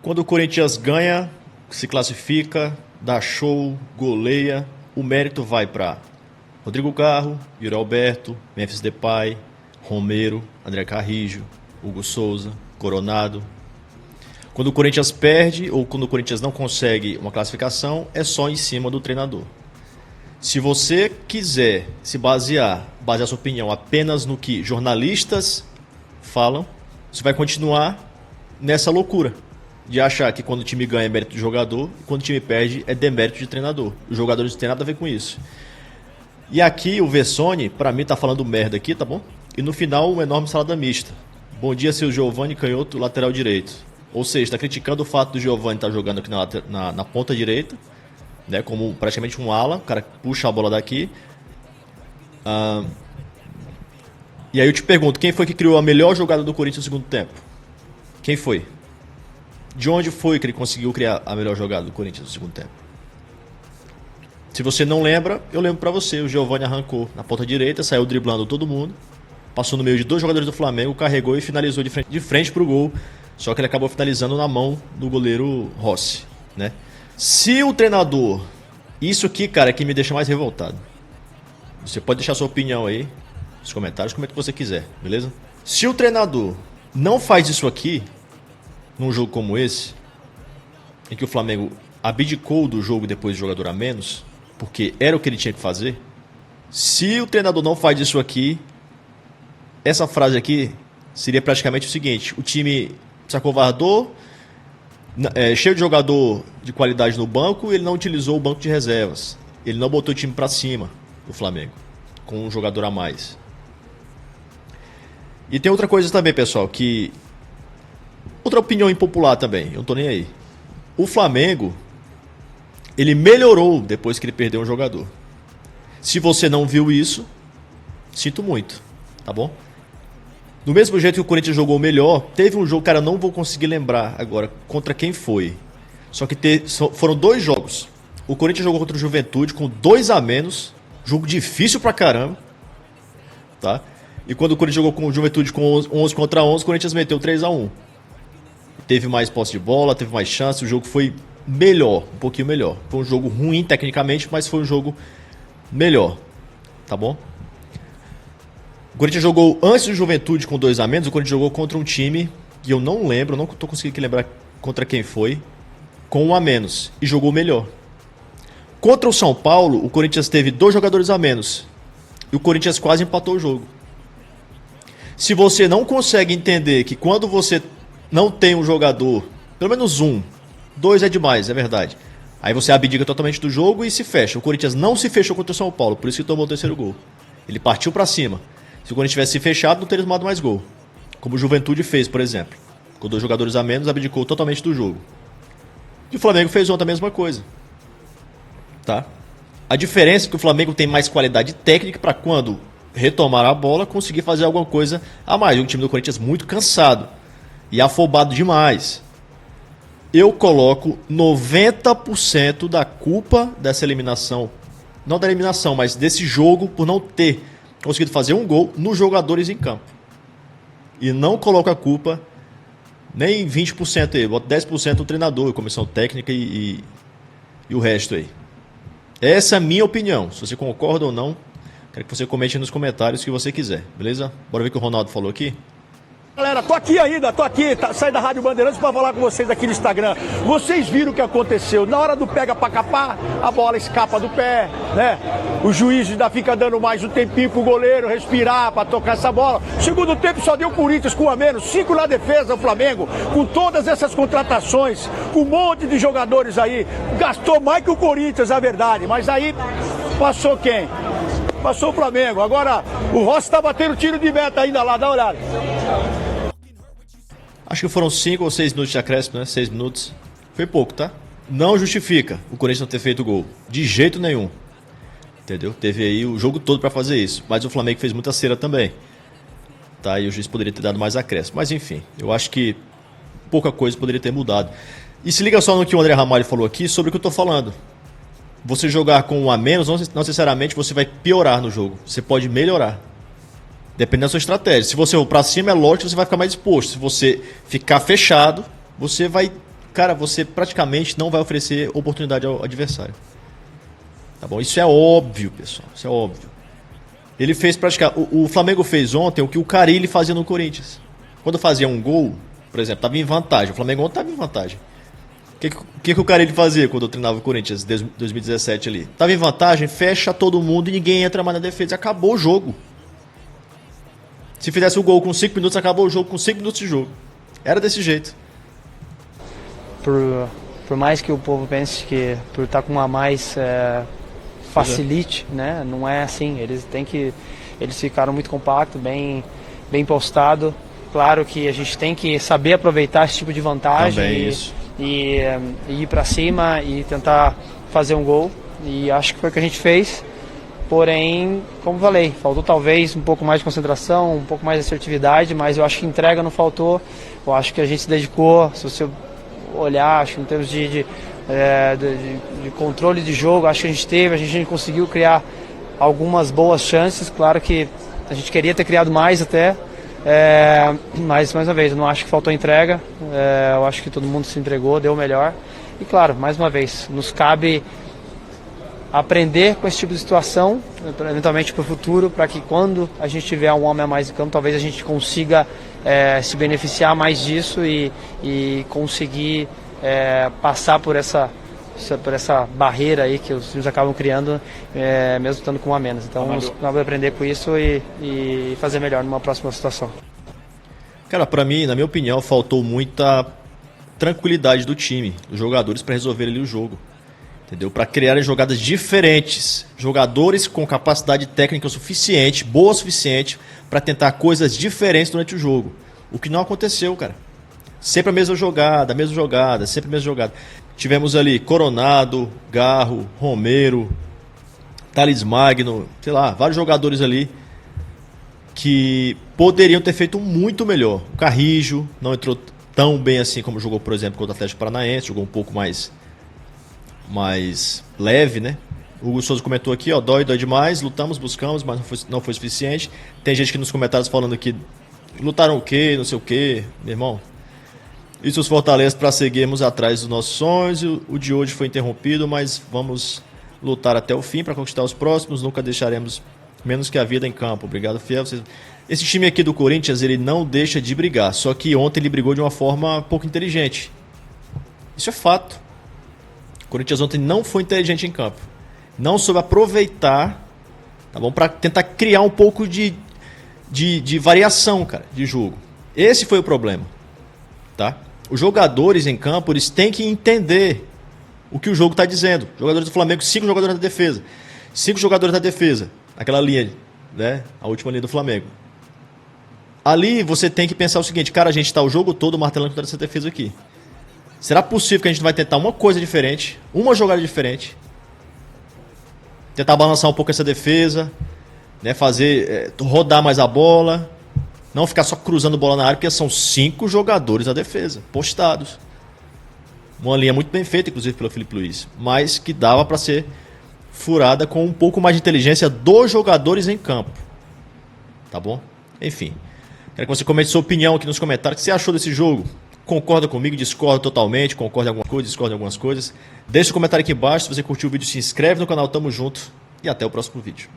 Quando o Corinthians ganha, se classifica, dá show, goleia, o mérito vai para Rodrigo Carro, Yuri Alberto, Memphis Depay, Romero, André Carrijo, Hugo Souza, Coronado. Quando o Corinthians perde ou quando o Corinthians não consegue uma classificação, é só em cima do treinador. Se você quiser se basear sua opinião apenas no que jornalistas falam, você vai continuar nessa loucura de achar que quando o time ganha é mérito do jogador e quando o time perde é demérito de treinador. Os jogadores não têm nada a ver com isso. E aqui o Vessone, pra mim, tá falando merda aqui, tá bom? E no final, uma enorme salada mista. Bom dia, seu Giovani Canhoto, lateral direito. Ou seja, tá criticando o fato do Giovani estar jogando aqui na ponta direita, né, como praticamente um ala, o cara puxa a bola daqui. E aí eu te pergunto, quem foi que criou a melhor jogada do Corinthians no segundo tempo? Quem foi? De onde foi que ele conseguiu criar a melhor jogada do Corinthians no segundo tempo? Se você não lembra, eu lembro pra você. O Giovani arrancou na ponta direita, saiu driblando todo mundo, passou no meio de dois jogadores do Flamengo, carregou e finalizou de frente pro gol. Só que ele acabou finalizando na mão do goleiro Rossi, né? Se o treinador... Isso aqui, cara, é que me deixa mais revoltado. Você pode deixar sua opinião aí nos comentários, como é que você quiser, beleza? Se o treinador não faz isso aqui, num jogo como esse, em que o Flamengo abdicou do jogo depois de jogador a menos, porque era o que ele tinha que fazer, se o treinador não faz isso aqui, essa frase aqui seria praticamente o seguinte: o time se acovardou, cheio de jogador de qualidade no banco, e ele não utilizou o banco de reservas. Ele não botou o time pra cima do Flamengo, com um jogador a mais. E tem outra coisa também, pessoal, que... Outra opinião impopular também, eu não tô nem aí. O Flamengo, ele melhorou depois que ele perdeu um jogador. Se você não viu isso, sinto muito, tá bom? Do mesmo jeito que o Corinthians jogou melhor, teve um jogo, cara, eu não vou conseguir lembrar agora contra quem foi. Só que foram dois jogos. O Corinthians jogou contra o Juventude com 2 a menos, jogo difícil pra caramba, tá? E quando o Corinthians jogou com o Juventude com 11 contra 11, o Corinthians meteu 3 a 1. Teve mais posse de bola, teve mais chance, o jogo foi melhor, um pouquinho melhor. Foi um jogo ruim tecnicamente, mas foi um jogo melhor, tá bom? O Corinthians jogou antes do Juventude com 2 a menos, o Corinthians jogou contra um time que eu não lembro, não estou conseguindo lembrar contra quem foi, com 1 a menos, e jogou melhor. Contra o São Paulo, o Corinthians teve 2 jogadores a menos, e o Corinthians quase empatou o jogo. Se você não consegue entender que quando você não tem um jogador, pelo menos 1, 2 é demais, é verdade, aí você abdica totalmente do jogo e se fecha. O Corinthians não se fechou contra o São Paulo, por isso que tomou o 3º gol. Ele partiu pra cima. Se o Corinthians tivesse se fechado, não teria tomado mais gol. Como o Juventude fez, por exemplo. Com 2 jogadores a menos, abdicou totalmente do jogo. E o Flamengo fez ontem a mesma coisa. Tá? A diferença é que o Flamengo tem mais qualidade técnica para quando retomar a bola, conseguir fazer alguma coisa a mais. O time do Corinthians muito cansado e afobado demais. Eu coloco 90% da culpa dessa eliminação, não da eliminação, mas desse jogo, por não ter conseguido fazer um gol nos jogadores em campo. E não coloco a culpa nem 20% aí, boto 10% do treinador, comissão técnica e o resto aí. Essa é a minha opinião. Se você concorda ou não, quero que você comente nos comentários o que você quiser, beleza? Bora ver o que o Ronaldo falou aqui. Galera, tô aqui ainda, saí da Rádio Bandeirantes para falar com vocês aqui no Instagram. Vocês viram o que aconteceu? Na hora do pega pra capar, a bola escapa do pé, né? O juiz ainda fica dando mais um tempinho pro goleiro respirar para tocar essa bola. Segundo tempo só deu o Corinthians com 1 a menos, 5 na defesa, o Flamengo, com todas essas contratações, com um monte de jogadores aí, gastou mais que o Corinthians, a verdade, mas aí passou quem? Passou o Flamengo. Agora o Rossi tá batendo tiro de meta ainda lá, dá uma olhada. Acho que foram 5 ou 6 minutos de acréscimo, né? 6 minutos. Foi pouco, tá? Não justifica o Corinthians não ter feito gol. De jeito nenhum. Entendeu? Teve aí o jogo todo pra fazer isso. Mas o Flamengo fez muita cera também. Tá? E o juiz poderia ter dado mais acréscimo. Mas enfim, eu acho que pouca coisa poderia ter mudado. E se liga só no que o André Ramalho falou aqui sobre o que eu tô falando. Você jogar com 1 a menos, não necessariamente você vai piorar no jogo. Você pode melhorar. Depende da sua estratégia. Se você for pra cima, é lógico que você vai ficar mais exposto. Se você ficar fechado, você vai cara, você praticamente não vai oferecer oportunidade ao adversário. Tá bom? Isso é óbvio, pessoal. Isso é óbvio. Ele fez praticamente... O Flamengo fez ontem o que o Carille fazia no Corinthians. Quando fazia um gol, por exemplo, estava em vantagem. O Flamengo ontem estava em vantagem. O que o Carille fazia quando eu treinava o Corinthians, 2017 ali? Estava em vantagem, fecha todo mundo e ninguém entra mais na defesa. Acabou o jogo. Se fizesse o gol com 5 minutos, acabou o jogo com 5 minutos de jogo. Era desse jeito. Por mais que o povo pense que por estar com um a mais facilite, né? Não é assim. Eles ficaram muito compactos, bem postado. Claro que a gente tem que saber aproveitar esse tipo de vantagem e ir para cima e tentar fazer um gol. E acho que foi o que a gente fez. Porém, como falei, faltou talvez um pouco mais de concentração, um pouco mais de assertividade, mas eu acho que entrega não faltou. Eu acho que a gente se dedicou, se você olhar, acho que em termos de controle de jogo, acho que a gente conseguiu criar algumas boas chances. Claro que a gente queria ter criado mais até, mas mais uma vez, eu não acho que faltou entrega, eu acho que todo mundo se entregou, deu o melhor. E claro, mais uma vez, nos cabe aprender com esse tipo de situação, eventualmente para o futuro, para que quando a gente tiver um homem a mais em campo, talvez a gente consiga se beneficiar mais disso e conseguir passar por essa barreira aí que os times acabam criando, mesmo estando com um a menos. Então nós vamos aprender com isso e fazer melhor numa próxima situação. Cara, pra mim, na minha opinião, faltou muita tranquilidade do time, dos jogadores, para resolver ali o jogo. Entendeu? Para criarem jogadas diferentes. Jogadores com capacidade técnica suficiente, boa o suficiente, para tentar coisas diferentes durante o jogo. O que não aconteceu, cara. Sempre a mesma jogada, sempre a mesma jogada. Tivemos ali Coronado, Garro, Romero, Thales Magno, sei lá, vários jogadores ali que poderiam ter feito muito melhor. O Carrijo não entrou tão bem assim como jogou, por exemplo, contra o Atlético Paranaense, jogou um pouco mais leve, né? O Hugo Souza comentou aqui, ó, dói demais, lutamos, buscamos, mas não foi suficiente. Tem gente que nos comentários falando que lutaram o quê, não sei o quê, meu irmão. Isso os fortalece para seguirmos atrás dos nossos sonhos. O de hoje foi interrompido, mas vamos lutar até o fim para conquistar os próximos. Nunca deixaremos menos que a vida em campo. Obrigado, fiel. Esse time aqui do Corinthians, ele não deixa de brigar. Só que ontem ele brigou de uma forma pouco inteligente. Isso é fato. O Corinthians ontem não foi inteligente em campo. Não soube aproveitar, tá bom, para tentar criar um pouco de variação, cara, de jogo. Esse foi o problema, tá? Os jogadores em campo, eles têm que entender o que o jogo está dizendo. Jogadores do Flamengo, 5 jogadores na defesa. 5 jogadores na defesa. Aquela linha, né? A última linha do Flamengo. Ali você tem que pensar o seguinte, cara, a gente está o jogo todo martelando contra essa defesa aqui. Será possível que a gente vai tentar uma coisa diferente, uma jogada diferente, tentar balançar um pouco essa defesa, né, fazer rodar mais a bola, não ficar só cruzando bola na área, porque são 5 jogadores na defesa, postados. Uma linha muito bem feita, inclusive, pelo Felipe Luiz, mas que dava para ser furada com um pouco mais de inteligência dos jogadores em campo. Tá bom? Enfim. Quero que você comente sua opinião aqui nos comentários. O que você achou desse jogo? Concorda comigo, discorda totalmente, concorda em alguma coisa, discorda em algumas coisas. Deixa o comentário aqui embaixo. Se você curtiu o vídeo, se inscreve no canal. Tamo junto e até o próximo vídeo.